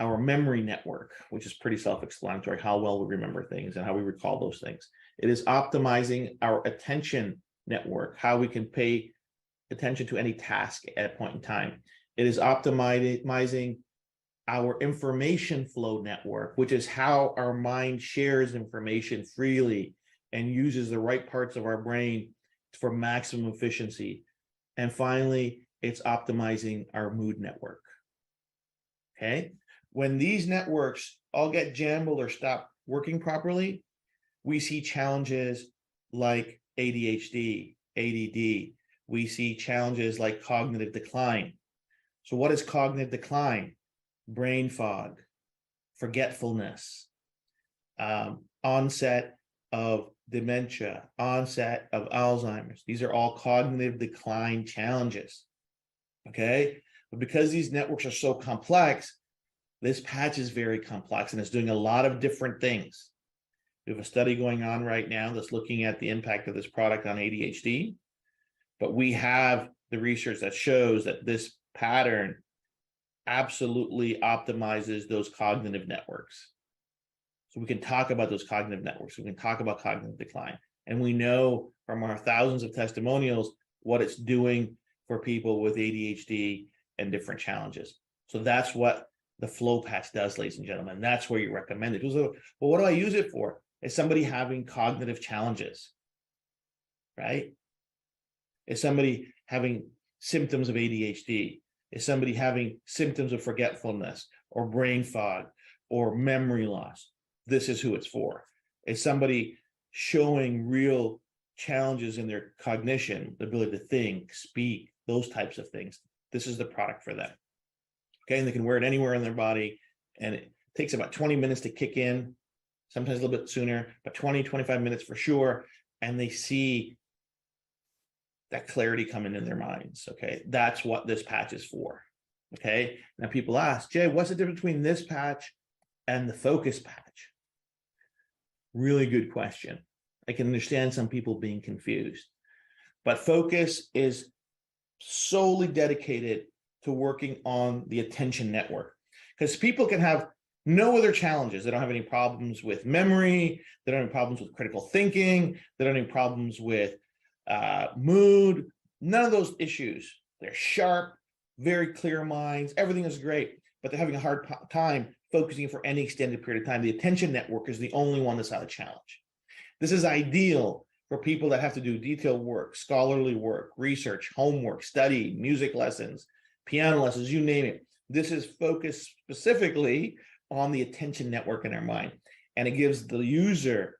our memory network, which is pretty self-explanatory, how well we remember things and how we recall those things. It is optimizing our attention network, how we can pay attention to any task at a point in time. It is optimizing our information flow network, which is how our mind shares information freely and uses the right parts of our brain for maximum efficiency. And finally, it's optimizing our mood network. Okay. When these networks all get jumbled or stop working properly, we see challenges like ADHD, ADD. We see challenges like cognitive decline. So what is cognitive decline? Brain fog, forgetfulness, onset of dementia, onset of Alzheimer's. These are all cognitive decline challenges. Okay. But because these networks are so complex, this patch is very complex and it's doing a lot of different things. We have a study going on right now that's looking at the impact of this product on ADHD, but we have the research that shows that this pattern absolutely optimizes those cognitive networks. So we can talk about those cognitive networks. We can talk about cognitive decline. And we know from our thousands of testimonials what it's doing for people with ADHD and different challenges. So that's what the flow patch does, ladies and gentlemen. That's where you recommend it. Well, what do I use it for? Is somebody having cognitive challenges, right? Is somebody having symptoms of ADHD? Is somebody having symptoms of forgetfulness or brain fog or memory loss? This is who it's for. Is somebody showing real challenges in their cognition, the ability to think, speak, those types of things? This is the product for them. Okay, and they can wear it anywhere in their body, and it takes about 20 minutes to kick in, sometimes a little bit sooner, but 20, 25 minutes for sure, and they see that clarity coming in their minds. Okay, that's what this patch is for. Okay, now people ask, Jay, what's the difference between this patch and the focus patch? Really good question. I can understand some people being confused, but focus is solely dedicated to working on the attention network, because people can have no other challenges. They don't have any problems with memory. They don't have any problems with critical thinking. They don't have any problems with mood. None of those issues. They're sharp, very clear minds. Everything is great, but they're having a hard time focusing for any extended period of time. The attention network is the only one that's not a challenge. This is ideal for people that have to do detailed work, scholarly work, research, homework, study, music lessons, piano lessons, you name it. This is focused specifically on the attention network in our mind. And it gives the user,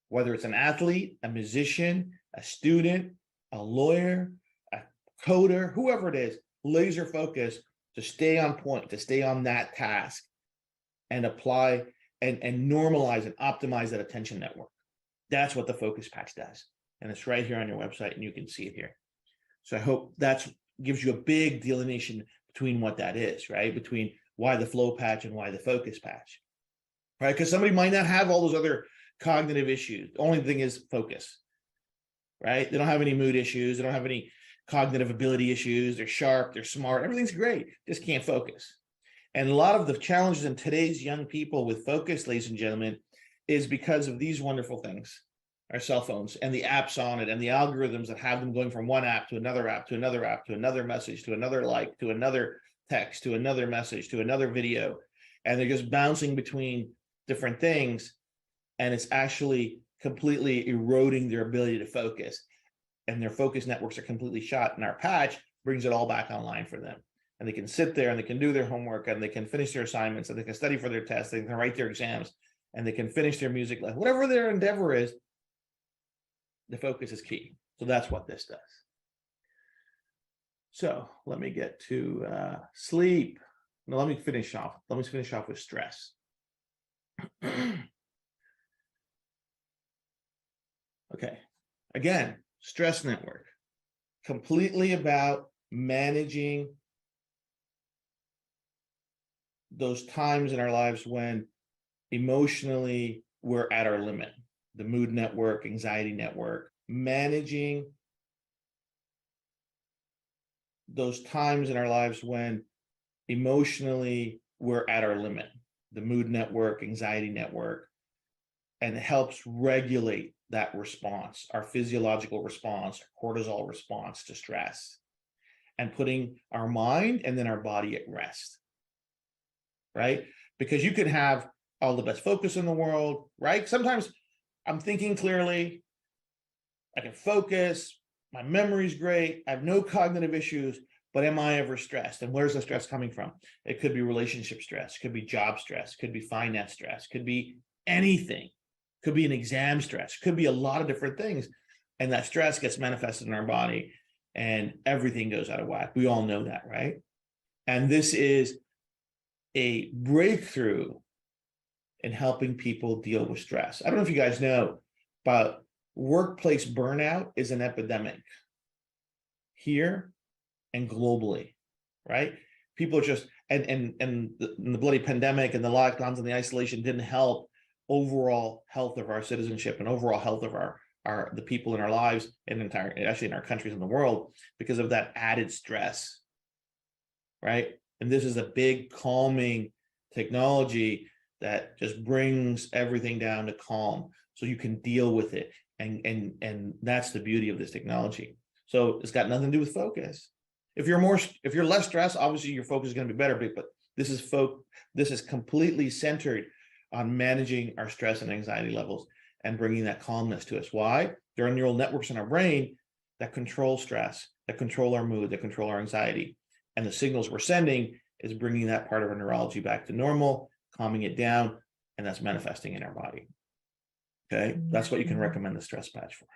whether it's an athlete, a musician, a student, a lawyer, a coder, whoever it is, laser focus to stay on point, to stay on that task and apply and normalize and optimize that attention network. That's what the focus patch does. And it's right here on your website and you can see it here. So I hope that gives you a big delineation between what that is, right? Between why the flow patch and why the focus patch, right? Because somebody might not have all those other cognitive issues. The only thing is focus, right? They don't have any mood issues. They don't have any cognitive ability issues. They're sharp, they're smart, everything's great, just can't focus. And a lot of the challenges in today's young people with focus, ladies and gentlemen, is because of these wonderful things, our cell phones and the apps on it and the algorithms that have them going from one app to another app, to another app, to another message, to another like, to another text, to another message, to another video. And they're just bouncing between different things. And it's actually completely eroding their ability to focus. And their focus networks are completely shot. And our patch brings it all back online for them. And they can sit there and they can do their homework and they can finish their assignments and they can study for their tests. They can write their exams and they can finish their music lesson. Whatever their endeavor is, the focus is key. So that's what this does. So let me get to sleep. Now let me finish off. Let me finish off with stress. Okay. Again, stress network. Completely about managing those times in our lives when emotionally we're at our limit. The mood network, anxiety network, managing those times in our lives when emotionally, we're at our limit. The mood network, anxiety network, and it helps regulate that response, our physiological response, our cortisol response to stress, and putting our mind and then our body at rest, right? Because you can have all the best focus in the world, right? Sometimes I'm thinking clearly, I can focus, my memory's great, I have no cognitive issues, but am I ever stressed? And where's the stress coming from? It could be relationship stress, could be job stress, could be finance stress, could be anything, could be an exam stress, could be a lot of different things. And that stress gets manifested in our body and everything goes out of whack. We all know that, right? And this is a breakthrough in helping people deal with stress. I don't know if you guys know, but workplace burnout is an epidemic here and globally, right? People are just, and the bloody pandemic and the lockdowns and the isolation didn't help overall health of our citizenship and overall health of the people in our lives and actually in our countries in the world because of that added stress, right? And this is a big calming technology that just brings everything down to calm so you can deal with it. And that's the beauty of this technology. So it's got nothing to do with focus. If you're less stressed, obviously your focus is going to be better, but this is completely centered on managing our stress and anxiety levels and bringing that calmness to us. Why? There are neural networks in our brain that control stress, that control our mood, that control our anxiety. And the signals we're sending is bringing that part of our neurology back to normal, calming it down, and that's manifesting in our body. Okay, that's what you can recommend the stress patch for.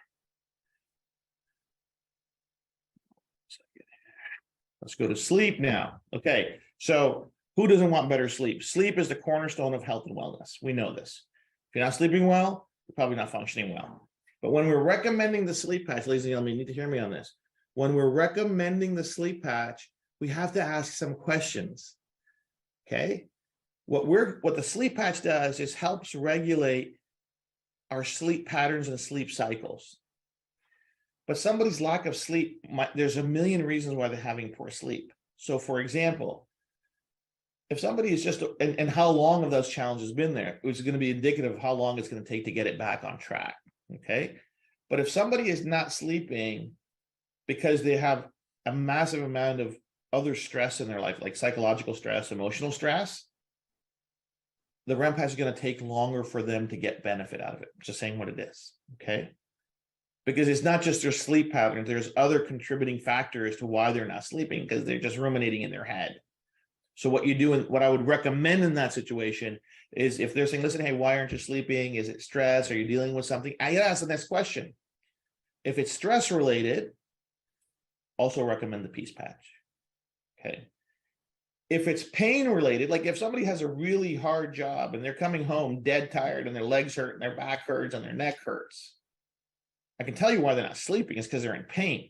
Let's go to sleep now. Okay, so who doesn't want better sleep? Sleep is the cornerstone of health and wellness. We know this. If you're not sleeping well, you're probably not functioning well. But when we're recommending the sleep patch, ladies and gentlemen, you need to hear me on this. When we're recommending the sleep patch, we have to ask some questions. Okay, what the sleep patch does is helps regulate our sleep patterns and sleep cycles. But somebody's lack of sleep, there's a million reasons why they're having poor sleep. So for example, if somebody is just, and how long have those challenges been there, it's going to be indicative of how long it's going to take to get it back on track. Okay. But if somebody is not sleeping because they have a massive amount of other stress in their life, like psychological stress, emotional stress, the REM patch is going to take longer for them to get benefit out of it. Just saying what it is. Okay. Because it's not just their sleep patterns, there's other contributing factors to why they're not sleeping because they're just ruminating in their head. So what you do, and what I would recommend in that situation is if they're saying, listen, hey, why aren't you sleeping? Is it stress? Are you dealing with something? I ask the next question. If it's stress related, also recommend the peace patch. Okay. If it's pain related, like if somebody has a really hard job and they're coming home dead tired and their legs hurt and their back hurts and their neck hurts, I can tell you why they're not sleeping. It's because they're in pain.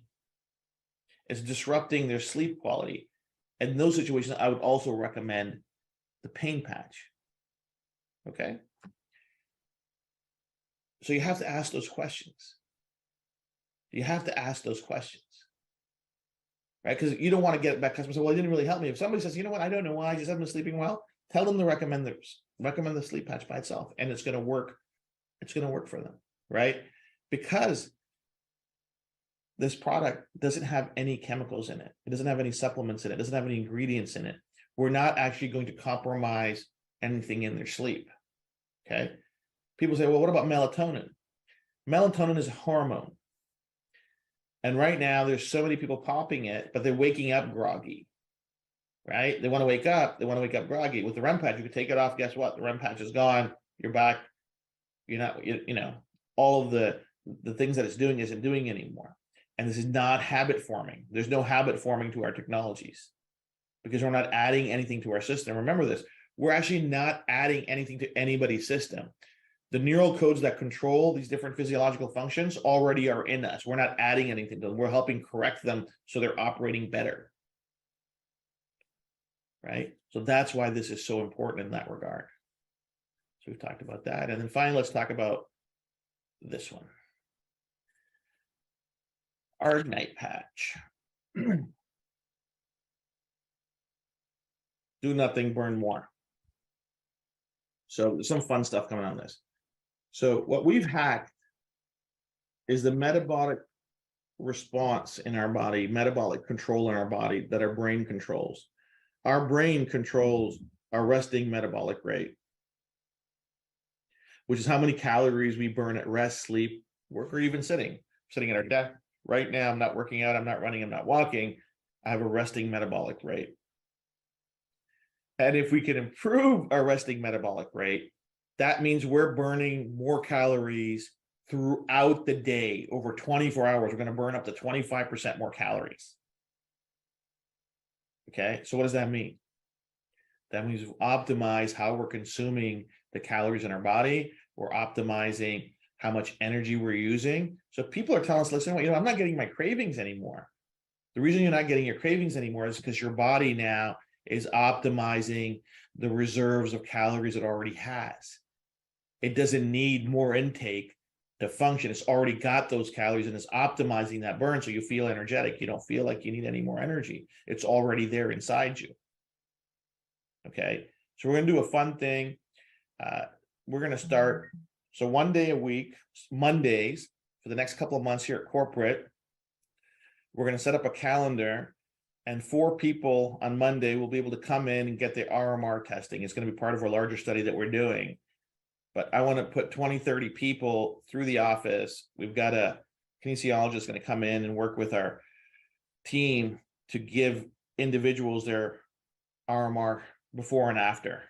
It's disrupting their sleep quality. And in those situations, I would also recommend the pain patch. Okay. So you have to ask those questions. You have to ask those questions. Right? Because you don't want to get back customers say, well, it didn't really help me. If somebody says, you know what, I don't know why, I just haven't been sleeping well, tell them to recommend the sleep patch by itself. And it's going to work. It's going to work for them. Right? Because this product doesn't have any chemicals in it. It doesn't have any supplements in it. It doesn't have any ingredients in it. We're not actually going to compromise anything in their sleep. Okay. People say, well, what about melatonin? Melatonin is a hormone. And right now there's so many people popping it, but they're waking up groggy. Right? They want to wake up. They want to wake up groggy. With the REM patch, you can take it off. Guess what? The REM patch is gone. You're back. You're not, all of the things that it's doing isn't doing anymore. And this is not habit forming. There's no habit forming to our technologies because we're not adding anything to our system. Remember this, we're actually not adding anything to anybody's system. The neural codes that control these different physiological functions already are in us. We're not adding anything to them. We're helping correct them so they're operating better. Right? So that's why this is so important in that regard. So we've talked about that. And then finally, let's talk about this one. Our Ignite patch. do nothing, burn more. So there's some fun stuff coming on this. So what we've hacked is the metabolic response in our body, metabolic control in our body that our brain controls. Our brain controls our resting metabolic rate, which is how many calories we burn at rest, sleep, work, or even sitting. Sitting at our desk right now, I'm not working out, I'm not running, I'm not walking. I have a resting metabolic rate. And if we can improve our resting metabolic rate, that means we're burning more calories throughout the day. Over 24 hours, we're going to burn up to 25% more calories. Okay, so what does that mean? That means we optimize how we're consuming the calories in our body. We're optimizing how much energy we're using. So people are telling us, listen, I'm not getting my cravings anymore. The reason you're not getting your cravings anymore is because your body now is optimizing the reserves of calories it already has. It doesn't need more intake to function. It's already got those calories and it's optimizing that burn, so you feel energetic. You don't feel like you need any more energy. It's already there inside you. Okay, so we're going to do a fun thing. We're going to start, so 1 day a week, Mondays, for the next couple of months here at corporate. We're going to set up a calendar, and 4 people on Monday will be able to come in and get the RMR testing. It's going to be part of our larger study that we're doing. But I want to put 20, 30 people through the office. We've got a kinesiologist going to come in and work with our team to give individuals their RMR before and after,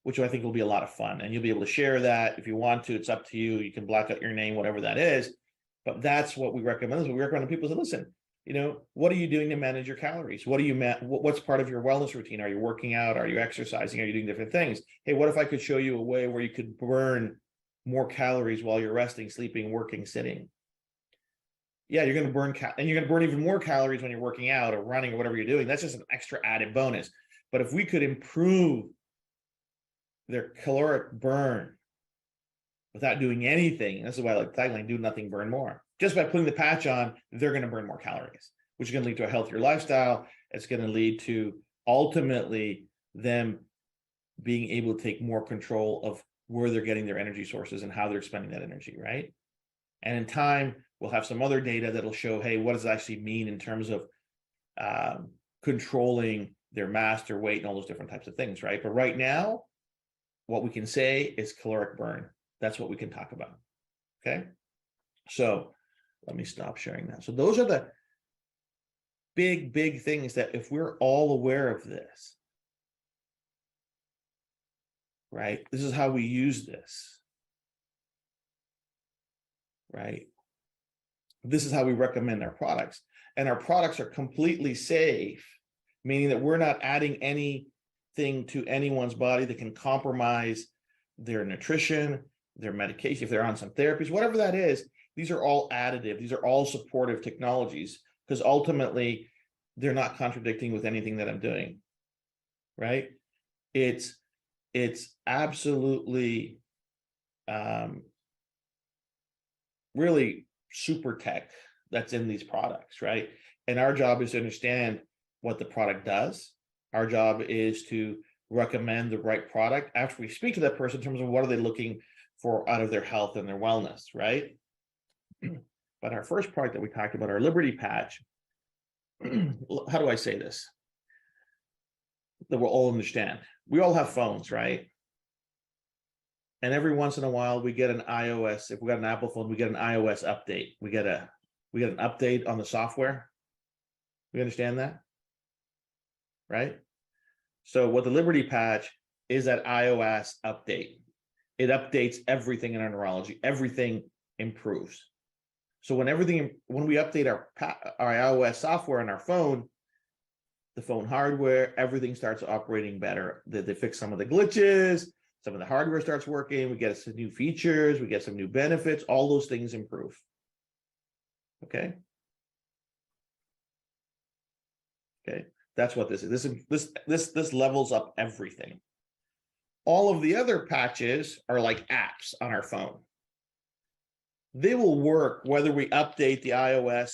which I think will be a lot of fun. And you'll be able to share that if you want to. It's up to you. You can black out your name, whatever that is. But that's what we recommend. We recommend people to listen. What are you doing to manage your calories? What's part of your wellness routine? Are you working out? Are you exercising? Are you doing different things? Hey, what if I could show you a way where you could burn more calories while you're resting, sleeping, working, sitting? Yeah, you're going to burn and you're going to burn even more calories when you're working out or running or whatever you're doing. That's just an extra added bonus. But if we could improve their caloric burn without doing anything, this is why I like tagline, do nothing, burn more. Just by putting the patch on, they're going to burn more calories, which is going to lead to a healthier lifestyle. It's going to lead to ultimately them being able to take more control of where they're getting their energy sources and how they're spending that energy, right? And in time, we'll have some other data that'll show, hey, what does it actually mean in terms of controlling their mass, their weight, and all those different types of things, right? But right now, what we can say is caloric burn. That's what we can talk about, okay? So let me stop sharing that. So those are the big things that if we're all aware of this, right? This is how we use this, right? This is how we recommend our products. And our products are completely safe, meaning that we're not adding anything to anyone's body that can compromise their nutrition, their medication, if they're on some therapies, whatever that is. These are all additive. These are all supportive technologies, because ultimately they're not contradicting with anything that I'm doing, right? It's absolutely really super tech that's in these products, right? And our job is to understand what the product does. Our job is to recommend the right product after we speak to that person in terms of what are they looking for out of their health and their wellness, right? But our first product that we talked about, our Liberty Patch, how do I say this that we'll all understand? We all have phones, right? And every once in a while we get an iOS. If we got an Apple phone, we get an iOS update. We get an update on the software. We understand that, right? So what the Liberty Patch is, that iOS update. It updates everything in our neurology. Everything improves. So when we update our iOS software on our phone, the phone hardware, everything starts operating better. They fix some of the glitches, some of the hardware starts working, we get some new features, we get some new benefits, all those things improve. Okay. Okay, that's what this is. This levels up everything. All of the other patches are like apps on our phone. They will work whether we update the iOS